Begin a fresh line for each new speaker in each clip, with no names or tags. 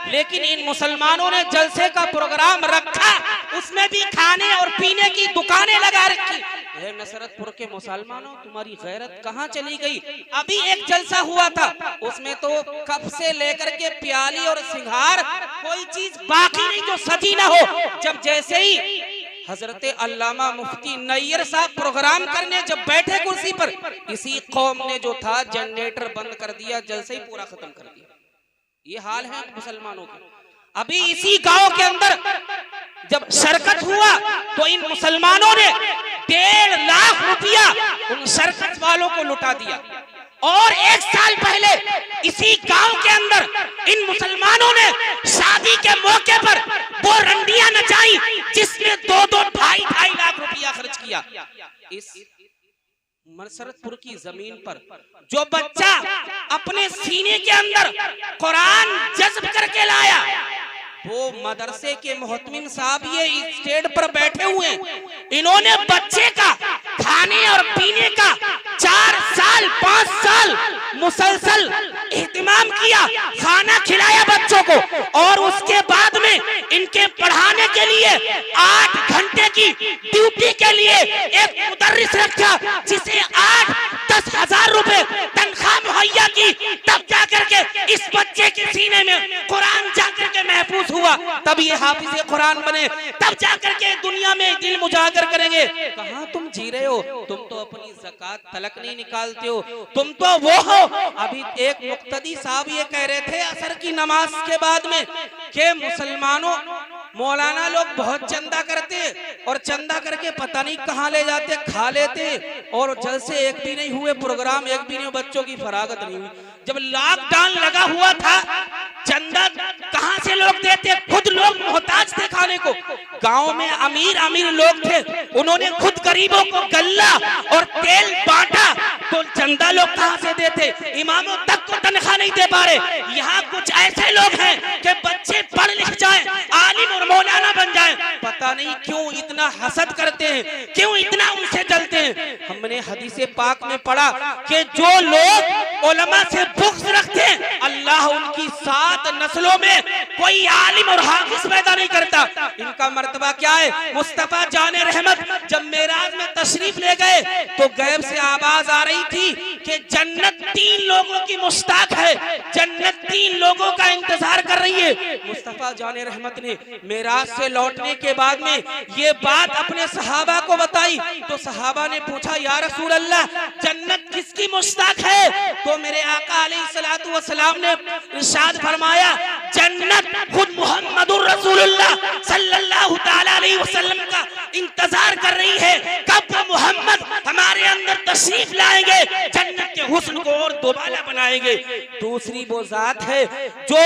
लेकिन इन मुसलमानों ने जलसे का प्रोग्राम रखा, उसमें भी खाने और पीने की दुकानें लगा रखी। नसरतपुर के मुसलमानों, तुम्हारी गैरत कहाँ चली गई? अभी एक जलसा हुआ था, उसमें तो कप से लेकर के प्याली और सिंगार कोई चीज बाकी नहीं जो सजी ना हो। जब जैसे ही हजरत अल्लामा मुफ्ती नैयर साहब प्रोग्राम करने जब बैठे कुर्सी पर, इसी कौम ने जो था जनरेटर बंद कर दिया, जलसे ही पूरा खत्म कर दिया। ये हाल है मुसलमानों का। अभी इसी गांव के अंदर जब शरकत हुआ तो इन मुसलमानों ने 1.5 लाख रुपया उन शरकत वालों को लुटा दिया। और 1 साल पहले इसी गांव के अंदर इन मुसलमानों ने शादी के मौके पर वो रंडियां नचाई जिसमें 2-2 लाख रुपया खर्च किया। इस नसरतपुर की जमीन पर जो बच्चा अपने सीने के अंदर कुरान जज्ब करके लाया, वो मदरसे के मुहतमिम साहब ये स्टेज पर बैठे हुए, इन्होंने बच्चे का खाने और पीने का 4 साल 5 साल मुसलसल एहतिमाम किया, खाना खिलाया बच्चों को। और उसके बाद में इनके पढ़ाने के लिए 8 घंटे की ड्यूटी के लिए एक मुदर्रिस रखा, जिसे 8-10 हजार रुपए तनख्वाह मुहैया की। तब जाकर के इस बच्चे के सीने में कुरान जाकर के महफूज हुआ, तब ये हाफिज कुरान बने, तब जाकर के दुनिया में दिल मुजागर करेंगे। कहाँ तुम जी रहे हो? तुम तो अपनी ज़कात तलक नहीं निकालते हो, तुम तो वो हो। अभी एक मुक्तदी साहब ये कह रहे थे असर की नमाज के बाद में कि मुसलमानों मौलाना लोग बहुत चंदा करते और चंदा करके पता नहीं कहाँ ले जाते, खा लेते, और जलसे एक भी नहीं हुए, प्रोग्राम एक भी नहीं, बच्चों की फरागत नहीं हुई। जब लॉकडाउन लगा हुआ था, चंदा कहाँ से लोग देते? खुद लोग मोहताज थे खाने को। गांव में अमीर लोग थे, उन्होंने खुद गरीबों को गल्ला और तेल बांटा, तो चंदा लोग कहाँ से देते? इमामों तक को तनख्वाह नहीं दे पा रहे। यहाँ कुछ ऐसे लोग हैं कि बच्चे पढ़ लिख जाएं, आलिम और मौलाना बन जाएं, पता नहीं क्यों इतना हसद करते हैं, क्यों इतना उनसे जलते हैं। हमने हदीसे पाक में पढ़ा कि जो लोग उलमा से बुग़्ज़ रखते हैं, अल्लाह उनकी 7 नस्लों में कोई आलिम और हाफिज पैदा नहीं करता। इनका मर्तबा क्या है? मुस्तफा जाने रहमत जब मेराज में तशरीफ ले गए तो गैब से आवाज आ रही थी कि जन्नत 3 लोगों की मुश्ताक है, जन्नत 3 लोगों का इंतजार कर रही है। मुस्तफा जाने रहमत ने मेराज से लौटने के बाद में ये बात अपने सहाबा को बताई, तो सहाबा ने पूछा या रसूल अल्लाह, जन्नत किसकी मुश्ताक है? तो मेरे आका अलैहिस्सलातु वस्सलाम ने इरशाद फरमाया, जन्नत खुद मुहम्मदुर रसूलुल्लाह सल्लल्लाहु तआला अलैहि वसल्लम का इंतजार कर रही है, कब वो मोहम्मद हमारे अंदर तशरीफ लाएंगे, जन्नत के हुस्न को और दोबारा बनाएंगे। दूसरी वो जात है जो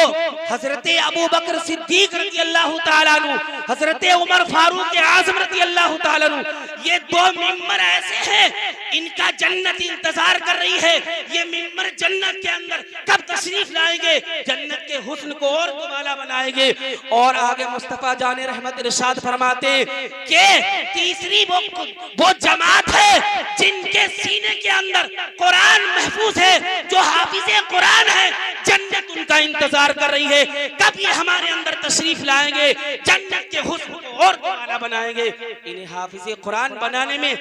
हजरत अबू बकर सिद्दीक रज़ी अल्लाह तआला अन्हु, हजरत उमर फारूक आज़म रज़ी अल्लाह तआला अन्हु, ये 2 मिंबर ऐसे हैं, इनका जन्नत इंतजार कर रही है। ये मिंबर जन्नत के अंदर कब तशरीफ लाएंगे, जन्नत के हुस्न को और दोबारा बनाएंगे। और आगे मुस्तफा जाने रहमत इरशाद फरमाते कि तीसरी वो जमात है जिनके सीने के अंदर कुरान महफूज है, जो हाफिज़े कुरान है, जन्नत उनका इंतजार कर रही है, कब ये हमारे अंदर तशरीफ लाएंगे, जन्नत के हुस्न को और दोबारा बनाएंगे। इन्हें हाफिज़े कुरान बनाने में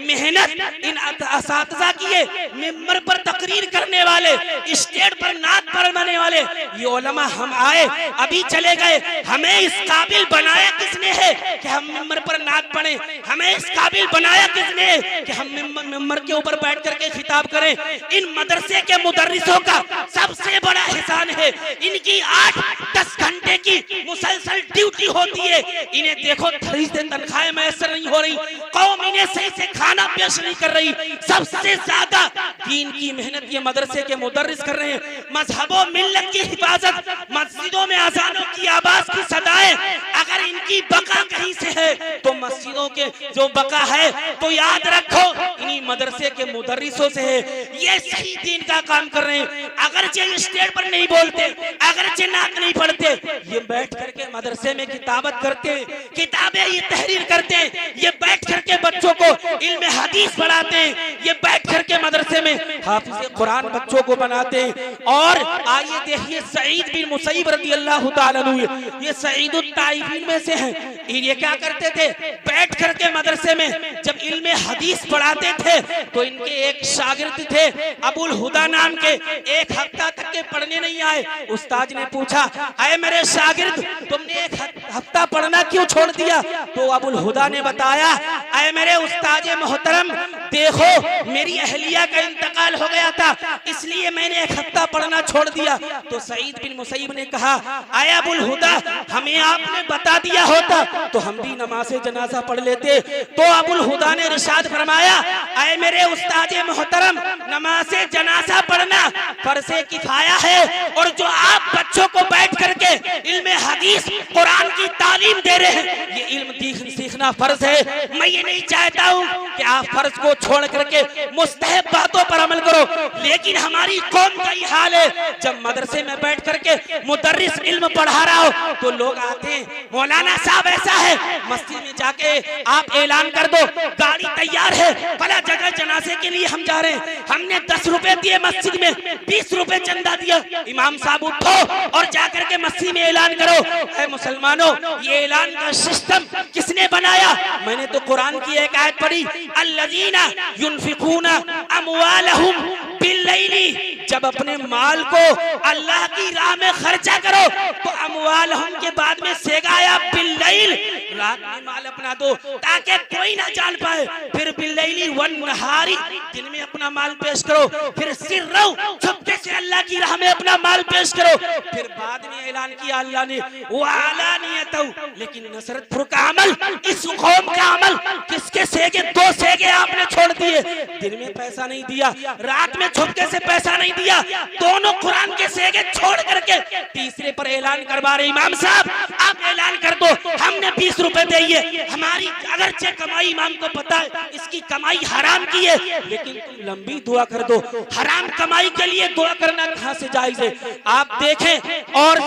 मेहनत इन असातिज़ा की है, मिंबर पर तकरीर करने वाले, स्टेज पर नात पढ़ने वाले, ये उलमा हम आए अभी चले गए, हमें इस काबिल बनाया किसने है कि हम मिंबर पर नात पढ़ें? हमें इस काबिल बनाया किसने है कि हम मिंबर के ऊपर बैठ करके खिताब करें? इन मदरसे के मुदर्रिसों का सबसे बड़ा एहसान है, इनकी 8-10 घंटे की मुसलसल ड्यूटी होती है। इन्हें देखो थोड़ी से तनख्वाहें मैसर नहीं हो रही, कौम इन्हें सही से खाना पेश नहीं कर रही। सबसे ज्यादा दीन की मेहनत ये मदरसे के मुदर्रिस कर रहे हैं। मजहबों मिल्लत की हिफाजत, मस्जिदों में अजानों की आवाज की सदाएं, अगर इनकी बका कहीं से है तो मस्जिदों के जो बका है तो याद रखो इन्हीं मदरसे के मुदर्रिसों से है। ये सही दीन का काम कर रहे हैं, अगरचे स्टेज पर नहीं बोलते, अगरचे नात नहीं पढ़ते, ये बैठ करके मदरसे में किताबत करते, किताबें ये तहरीर करते, ये बैठ करके बच्चों को इल्म हदीस पढ़ाते हैं, ये बैठ करके मदरसे में हाफिज कुरान बच्चों को बनाते हैं। और आइए देखिए सईद बिन मुसैब रज़ी अल्लाह ताला अन्हु, ये सईदुत ताइफीन में से हैं। ये क्या करते थे, बैठ करके मदरसे में जब इल्म हदीस पढ़ाते थे तो इनके एक शागिर्द थे अबुल हुदा नाम के, एक हफ्ता तक के पढ़ने नहीं आए। उस्ताद ने पूछा, अरे मेरे शागिर्द तुमने एक हफ्ता पढ़ना क्यों छोड़ दिया? तो अबुल हुदा ने बताया, अरे मेरे उस्ताद मोहतरम देखो, मेरी अहलिया का इंतकाल हो गया था इसलिए मैंने एक हफ्ता पढ़ना छोड़ दिया। तो सईद बिन मुसैब ने कहा, अरे अबुल हुदा हमें आपने बता दिया होता तो हम भी नमाज़े जनाजा पढ़ लेते। तो अबुल हुदा ने इरशाद फरमाया, अरे मेरे उस्ताद मोहतरम नमाज़े जनाजा पढ़ना फर्ज़े किफ़ाया है, और जो आप बच्चों को बैठ करके इल्म हदीस कुरान की तालीम दे रहे हैं ये इल्म सीखना फर्ज है। मैं ये नहीं चाहता हूँ कि आप फर्ज को छोड़ करके मुस्तहब बातों पर अमल करो, लेकिन हमारी कौम का ये हाल है, जब मदरसे में बैठ करके मुदर्रिस इल्म पढ़ा रहा हो तो लोग आते हैं, मौलाना साहब ऐसा है, मस्जिद में जाके आप ऐलान कर दो गाड़ी तैयार है, फला जगह जनाजे के लिए हम जा रहे हैं, हमने 10 रुपए दिए मस्जिद में, 20 रुपए चंदा दिया, इमाम साहब उठो और जाकर के मस्जिद में ऐलान करो। है मुसलमानों, ये ऐलान का सिस्टम किसने बनाया? मैंने तो कुरान की एक आयत पढ़ी, अल्लज़ीना युनफिकूना अमवालहुम बिल्लैली, जब अपने माल को अल्लाह की राह में खर्चा करो तो अमवालहुम के बाद में सेगाया बिल्लैल, रात में माल अपना दो ताकि कोई ना जान पाए, फिर बिल्लैली वन नहारी, दिन में अपना माल पेश करो, फिर सिर्रौ छुपके से अल्लाह की राह में अपना माल पेश करो, फिर बाद में ऐलान किया अल्लाह ने वालानियतौ, लेकिन नसरतपुर का अमल, इस कौम का अमल, किसके सेगे 2 सेगे आपने छोड़ दिए, दिन में पैसा नहीं दिया, रात में छुपके से पैसा नहीं दिया, दोनों कुरान के सेगे छोड़ करके तीसरे पर ऐलान करवा रहे, इमाम साहब आप ऐलान कर दो हमने 20 रुपए दिए, हमारी अगरचे कमाई इमाम को पता है इसकी कमाई हराम की है, लेकिन तुम लंबी दुआ कर दो, हराम कमाई के लिए दुआ करना कहां से जायज है? आप देखें। और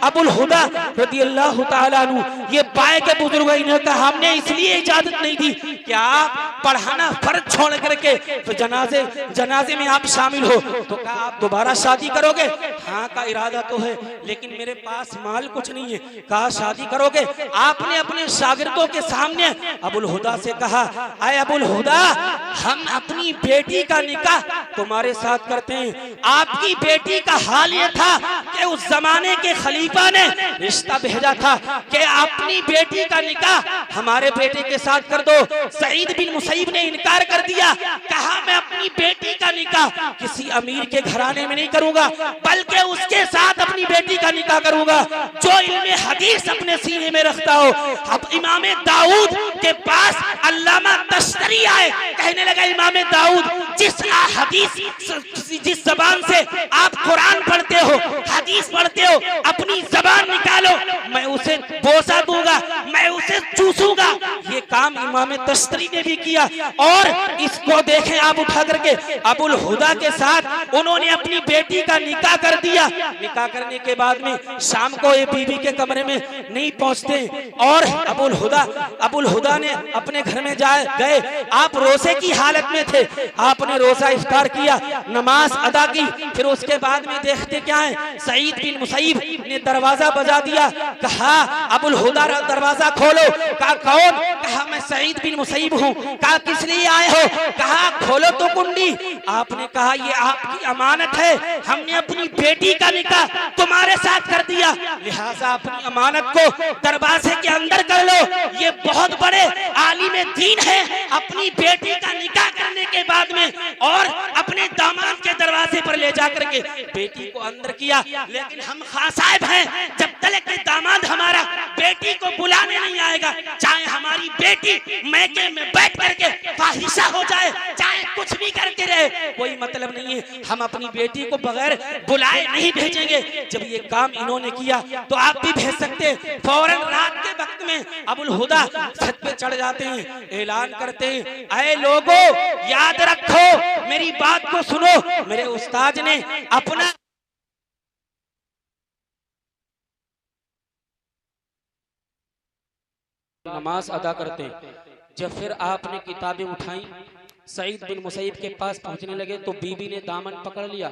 अबुल हुदा रज़ी अल्लाह ताला अन्हु ये पाए के बुजुर्ग ने कहा, हमने इसलिए इजाजत नहीं दी कि आप पढ़ाना फर्ज छोड़ करके तो जनाजे में आप शामिल हो, तो कहा आप दोबारा शादी करोगे? हाँ का इरादा तो है, लेकिन मेरे पास माल कुछ नहीं है। कहा शादी करोगे? आपने अपने शागिर्दों के सामने अबुल हुदा से कहा, आए अबुल हुदा हम अपनी बेटी का निकाह तुम्हारे साथ करते हैं। आपकी बेटी का हाल ये था कि उस जमाने के खलीफा ने रिश्ता भेजा था कि अपनी बेटी का निकाह हमारे बेटे के साथ कर दो। सईद बिन मुसैब ने इनकार कर दिया, कहा मैं अपनी बेटी का निकाह किसी अमीर के घराने में नहीं करूंगा, बल्कि उसके साथ अपनी बेटी का निकाह करूंगा जो इल्म हदीस अपने सीने में रखता हो। अब इमाम दाऊद के पास अल्लामा तश्तरी आए, कहने लगा इमाम दाऊद जिस जबान से आप कुरान पढ़ते हो, हदीस पढ़ते हो, अपनी जबान निकालो, मैं उसे बोसा दूंगा, मैं उसे चूसूंगा। ये काम इमाम तश्तरी ने भी किया। और इसको देखें आप उठा करके अबुल हुदा के साथ उन्होंने अपनी बेटी का निकाह कर दिया। निकाह करने के बाद में शाम को ये बीवी के कमरे में नहीं पहुंचते और अबुल हुदा ने अपने घर में गए। आप रोजे की हालत में थे, आपने रोजा इफ्तार किया, नमाज अदा की, फिर उसके बाद में देखते क्या है, सईद बिन मुसैब ने दरवाजा बजा दिया। कहा अबुल हुदा दरवाजा खोलो। कहा कौन? कहा मैं सईद बिन मुसैब हूँ। कहा किस लिए आए हो? कहा खोलो तो कुंडी। आपने कहा ये आपकी अमानत है, हमने अपनी बेटी का निकाह तुम्हारे साथ कर दिया, लिहाजा अपनी अमानत को दरवाजे के अंदर कर लो। ये बहुत बड़े आलिम दीन है, अपनी बेटी का निकाह करने के बाद में और अपने दामाद के दरवाजे पर ले जाकर के बेटी को अंदर किया। लेकिन हम खां साहब हैं, जब तक के दामाद हमारा बेटी को बुलाने नहीं आएगा, चाहे हमारी बेटी मैके में बैठ करके फाहिशा हो जाए, चाहे कुछ भी करते रहे, कोई मतलब नहीं है, हम अपनी बेटी को बगैर बुलाए नहीं भेजेंगे। जब ये काम इन्होंने किया तो आप भी भेज सकते हैं। फौरन रात के वक्त में अबुल हुदा छत पे चढ़ जाते हैं, ऐलान करते हैं, ऐ लोगों याद रखो, मेरी बात को सुनो, मेरे उस्ताद ने अपना नमाज अदा करते। जब फिर आपने किताबें उठाई सईद बिन मुसैब के पास पहुंचने लगे तो बीबी ने दामन पकड़ लिया,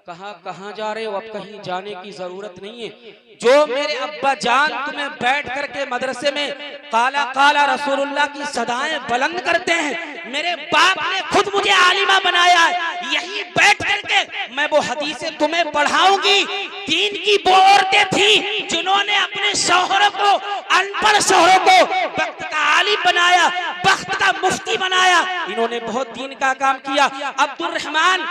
कहा कहाँ जा रहे हो, अब कहीं जाने की जरूरत नहीं है। जो मेरे अब्बा जान तुम्हें बैठ करके मदरसे में काला काला रसूलुल्लाह की सदाएं बुलंद करते हैं, मेरे बाप ने खुद मुझे आलिमा बनाया है, यही बैठ करके मैं वो हदीसें तुम्हें पढ़ाऊंगी। दीन की वो औरतें थी जिन्होंने अपने शौहरों को, अनपढ़ शौहरों को वक्त का आलिम बनाया, वक्त का मुफ्ती बनाया। इन्होंने बहुत दीन का काम किया। अब्दुल रहमान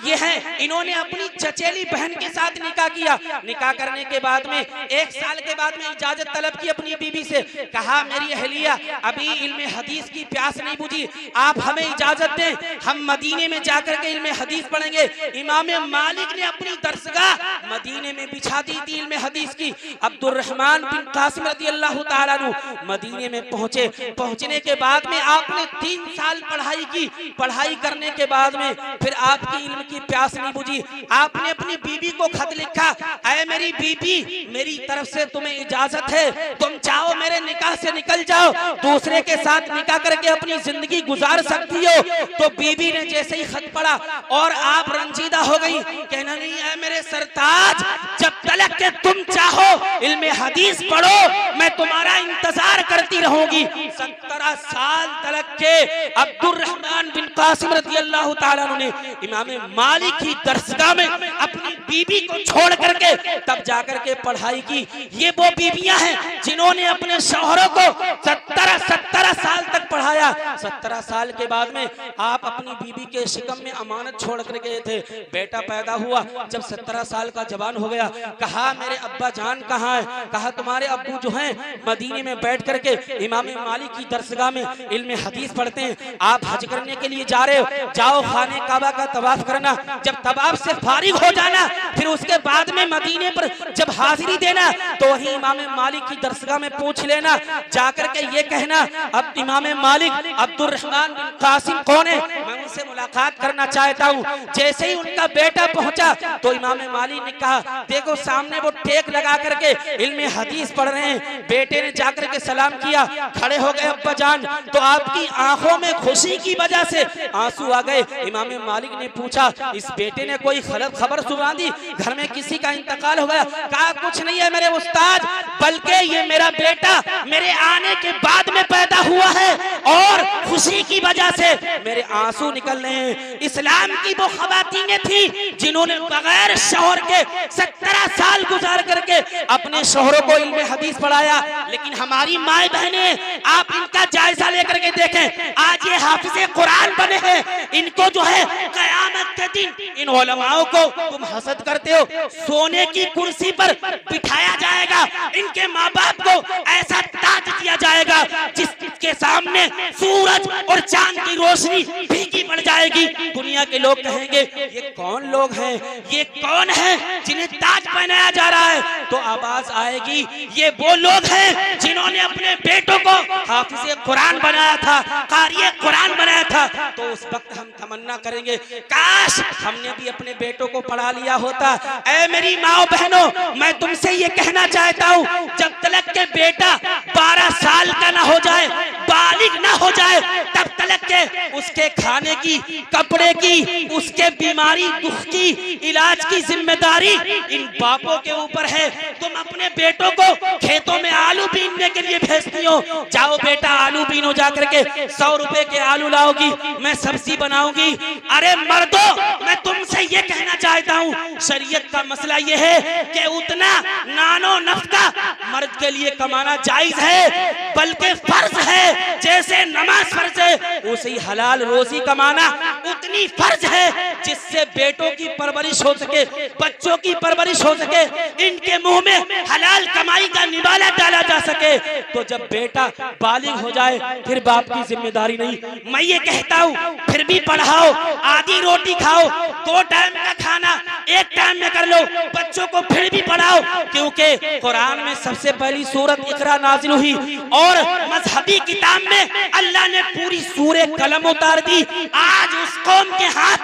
ये है, इन्होंने अपनी चचेली बहन के साथ निकाह किया। निकाह करने के बाद में 1 साल के बाद में इजाजत तलब की अपनी बीबी से, कहा मेरी अहलिया अभी इल्मे हदीस की प्यास नहीं बुझी, आप हमें इजाजत दें, हम मदीने में जाकर के इल्मे हदीस पढ़ेंगे। इमाम मालिक ने अपनी दरसगाह मदीने में बिछा दी थी इल्मे हदीस की। अब्दुल रहमान बिन कासिम रज़ियल्लाहु ताला अन्हु मदीने में पहुंचे। पहुंचने के बाद में आपने 3 साल पढ़ाई की। पढ़ाई करने के बाद में फिर आपकी इल्म की प्यास नहीं बुझी। आपने अपनी बीबी को खत लिखा, ऐ मेरी बीबी, मेरी तरफ से तुम्हें इजाजत है, तुम चाहो मेरे निकाह से निकल जाओ, दूसरे के साथ निकाह करके अपनी जिंदगी गुजार सकती हो। तो बीबी ने जैसे ही खत पढ़ा और आप रंजीदा हो गई, कहना नहीं है मेरे सरताज, जब तक के तुम चाहो इल्मे हदीस पढ़ो, मैं तुम्हारा इंतजार करती रहूंगी। 17 साल तक के अब्दुल रहमान बिन कासिम रज़ियल्लाहु ताला अन्हु ने इमाम मालिक की दरसगाह में अपनी बीबी को छोड़ करके तब जाकर के पढ़ाई की। ये वो बीबियां हैं जिन्होंने अपने शौहरों को 17 साल तक पढ़ाया। 17 साल के बाद में आप अपनी बीबी के शिकम में अमानत छोड़ कर गए थे। बेटा पैदा हुआ, जब 17 साल का जवान हो गया, कहा मेरे अब्बा जान कहाँ है? कहा तुम्हारे अब्बू जो हैं मदीने में बैठ करके इमाम मालिक की दरसगाह में इल्मे हदीस पढ़ते हैं। आप हज करने के लिए जा रहे हो, जाओ खाने काबा का तवाफ करना, जब तवाफ से फारिग हो जाना, फिर उसके बाद में मदीने पर जब हाजिरी देना तो वही इमाम मालिक की दरसगाह में पूछ लेना, जाकर के ये कहना अब इमाम मालिक अब्दुल रहमान बिन कासिम कौन है, मैं उनसे मुलाकात करना चाहता हूँ। जैसे ही उनका बेटा पहुंचा तो इमाम मालिक ने कहा देखो सामने वो टेक लगा करके इल्मे हदीस पढ़ रहे हैं। बेटे ने जाकर के सलाम किया, खड़े हो गए अब्बा जान, तो आपकी आंखों में खुशी की वजह से आंसू आ गए। इमाम मालिक ने पूछा इस बेटे ने कोई गलत खबर सुना दी, घर में किसी का इंतकाल हो गया? कहा कुछ नहीं है मेरे उस्ताद, बल्कि ये मेरा बेटा मेरे आने के बाद में पैदा हुआ है और खुशी की वजह से मेरे आंसू निकल रहे हैं। इस्लाम की वो खवातीनें थी जिन्होंने बगैर शौहर के 17 साल गुजार करके अपने शौहरों को इल्मे हदीस पढ़ाया। लेकिन हमारी माए बहने, आप इनका जायजा लेकर के देखें, आज ये हाफिज़े कुरान बने हैं, इनको जो है कयामत के दिन इन उलमाओं को तुम हसद करते हो, सोने की कुर्सी पर बिठाया जाएगा, इनके माँ बाप को ऐसा ताज दिया जाएगा जिसके सामने सूरज और चांद की रोशनी फीकी पड़ जाएगी। दुनिया के लोग कहेंगे ये कौन लोग हैं, ये कौन है जिन्हें ताज पहनाया जा रहा है? तो आवाज आएगी ये वो लोग हैं जिन्होंने अपने बेटों को हाफिज़े कुरान बनाया था, क़ारिए कुरान बनाया था। तो उस वक्त हम तमन्ना करेंगे काश हमने भी अपने बेटों को पढ़ा लिया होता। ऐ मेरी माओ बहनों, मैं तुमसे ये कहना चाहता हूँ, जब तक के बेटा 12 साल का ना हो जाए, बालिग ना हो जाए, तब तक के उसके खाने की, कपड़े की, उसके बीमारी दुख की, इलाज की जिम्मेदारी इन बापों के ऊपर है। तुम अपने बेटों को खेतों में आलू बीनने के लिए भेजती हो, जाओ बेटा आलू बीनो जाकर के, 100 रुपए के आलू लाओगी, मैं सब्जी बनाऊंगी। अरे मर्दों, मैं तुमसे ये कहना चाहता हूँ, शरीयत का मसला ये है कि उतना नानो नफ्का मर्द के लिए कमाना जायज है, बल्कि फर्ज है। जैसे नमाज फर्ज है, उसे ही हलाल रोजी कमाना उतनी फर्ज है जिससे बेटों की परवरिश हो सके, बच्चों की परवरिश हो सके, इनके मुंह में हलाल कमाई का निवाला डाला जा सके। तो जब बेटा बालिग हो जाए फिर बाप की जिम्मेदारी नहीं। मैं ये कहता हूँ फिर भी पढ़ाओ, आधी रोटी खाओ, 2 टाइम का खाना 1 टाइम में कर लो, बच्चों को फिर भी पढ़ाओ, क्योंकि कुरान में सबसे पहली सूरत इकरा नाजिल हुई और मजहबी किताब में अल्लाह ने पूरी सूरे कलम उतार दी। आज उस कौम के हाथ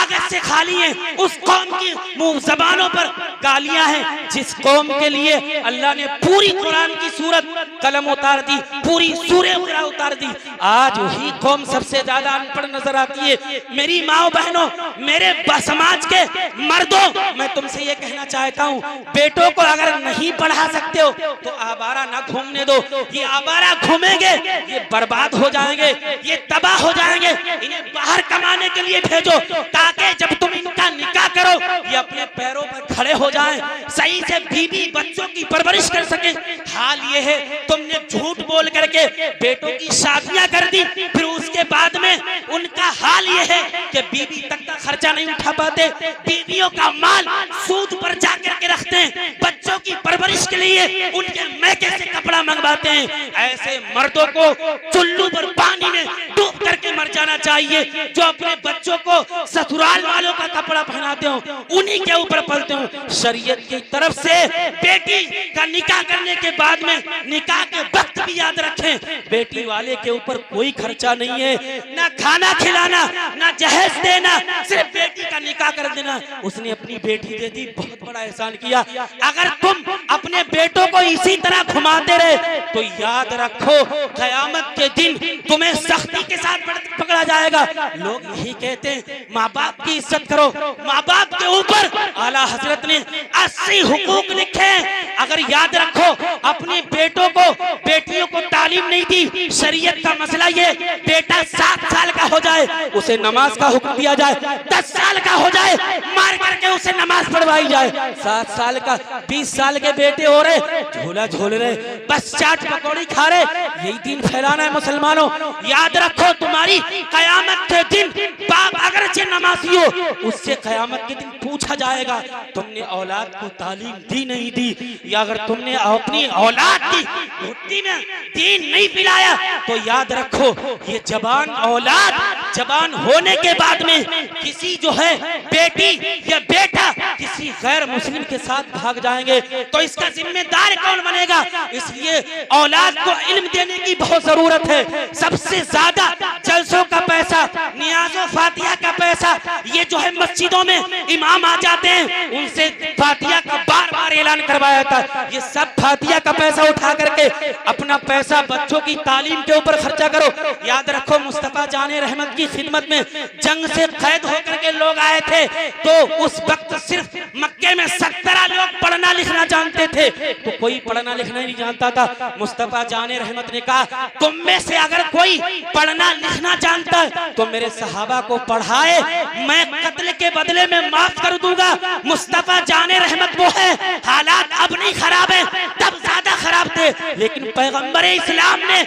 कागज से खाली है, उस कौम की मुंह जबानों पर गालियां हैं। जिस कौम के लिए अल्लाह ने पूरी कुरान की सूरत कलम उतार दी, पूरी सूरह उतार दी, आज वही कौम सबसे ज्यादा अनपढ़ नजर आती है। मेरी माओ बहनों, मेरे समाज के मर्दों, मैं तुमसे ये कहना चाहता हूँ, बेटों को अगर नहीं पढ़ा सकते हो तो आवारा ना घूमने दो। ये आवारा घूमेंगे, ये बर्बाद हो जाएंगे, ये तबाह हो जाएंगे। इन्हें बाहर कमाने के लिए भेजो, ताकि जब तुम इनका निकाह करो ये अपने पैरों पर खड़े हो जाएं, सही से बीवी बच्चों की परवरिश कर सके। हाल ये है, तुमने झूठ बोल करके बेटों की शादियां कर दी, फिर उसके बाद में उनका हाल ये है कि बीवी तक का खर्चा नहीं उठा पाते, बीवियों का माल सूद पर जाकर के रखते हैं, बच्चों की परवरिश के लिए उनके मैके से कपड़ा मंगवाते हैं। ऐसे मर्दों को चुल्लू पर पानी में डूब करके मर जाना चाहिए। जो अपने बच्चों को ससुराल वालों का कपड़ा पहनाते हो, उन्हीं के ऊपर पलते हो। शरीयत की तरफ से बेटी का निकाह करने के बाद में निकाह के वक्त भी याद रखें, बेटी वाले के ऊपर कोई खर्चा नहीं है, ना खाना खिलाना, ना जहेज देना, सिर्फ बेटी का निकाह कर देना। उसने अपनी बेटी दे दी, बहुत बड़ा एहसान किया। अगर तुम अपने बेटों को इसी तरह घुमाते रहे तो याद रखो, कयामत के दिन तुम्हें सख्ती के साथ पकड़ा जाएगा। लोग यही कहते हैं माँ बाप की इज्जत करो, माँ बाप के ऊपर आला हजरत ने 80 हुकूक लिखे हैं। अगर याद रखो, अपने बेटों को बेटियों को तालीम नहीं दी। शरीयत का मसला ये, बेटा 7 साल का हो जाए उसे नमाज का हुक्म दिया जाए, 10 साल का हो जाए मार करके उसे नमाज पढ़वाई जाए। 7 साल का 20 साल के बेटे हो रहे झोला झोल रहे, बस चाट पकौड़ी खा रहे, यही दीन फैलाना है मुसलमानों। याद रखो, तुम्हारी कयामत के दिन बाप अगरचे नमाजी हो, उससे कयामत के दिन पूछा जाएगा तुमने औलाद को तालीम दी नहीं दी, या अगर तुमने अपनी औलाद की घुट्टी में दीन नहीं पिलाया तो याद रखो, ये जवान औलाद जवान होने के बाद में किसी जो है बेटी या बेटा किसी गैर मुस्लिम के साथ भाग जाएंगे तो इसका जिम्मेदार कौन बनेगा? इसलिए औलाद को इल्म देने की बहुत जरूरत है। सबसे ज्यादा जलसों का पैसा, नियाज़ो फातिहा का पैसा, ये जो है मस्जिदों में इमाम आ जाते हैं उनसे फातिहा का बार बार ऐलान करवाया था, ये सब फातिहा का पैसा उठा करके अपना पैसा बच्चों की तालीम के ऊपर खर्चा करो। याद रखो, मुस्तफा जाने रहमत की खिदमत में जंग से कैद होकर के लोग आए थे तो उस वक्त सिर्फ मक्के में 17 लोग पढ़ना लिखना जानते थे, तो कोई पढ़ना लिखना नहीं जानता था। मुस्तफा जाने रहमत ने कहा, तुम में से अगर कोई पढ़ना लिखना जानता है तो मेरे सहाबा को पढ़ाए, मैं कत्ल के बदले में माफ कर दूंगा। मुस्तफा जाने रहमत वो है, हालात अब नहीं खराब है, तब ज्यादा खराब थे, लेकिन पैगंबर इस्लाम ने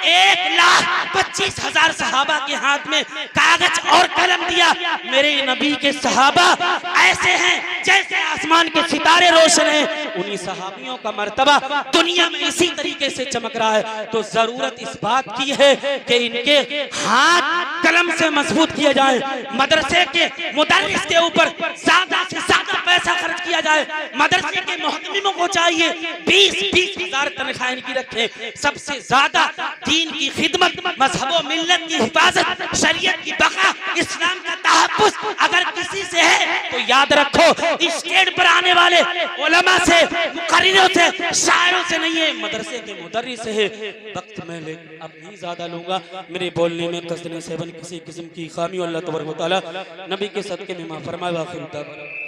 1,25,000 सहाबा के हाथ में कागज और कलम दिया। मेरे नबी के सहाबा ऐसे हैं जैसे आसमान के सितारे रोशन हैं, उन्हीं सहाबियों का मर्तबा दुनिया में इसी तरीके से चमक रहा है। तो जरूरत इस बात की है कि इनके हाथ कलम से मजबूत किए जाए, मदरसे के मुदर्रिस के ऊपर ज्यादा से ज्यादा पैसा खर्च किया जाए, मदरसे के मुहतमिमों को चाहिए 20-20 हजार तनख्वाह इनकी रखें, सबसे ज्यादा दीन की खिदमत, मजहब व मिल्लत की हिफाजत, शरीयत की बका, इस्लाम का तहफ्फुज़ अगर किसी से है तो याद रखो, स्टेज पर आने वाले उलमा से, मुकर्रिरों से, शायरों से नहीं है, मदरसे के मुदर्रिस से है। वक्त मैं अब नहीं ज्यादा लूंगा, मेरे बोलने में कसरत सेवन किसी किस्म की खामी, अल्लाह तबारक व तआला नबी के सदके में माफ फरमाए।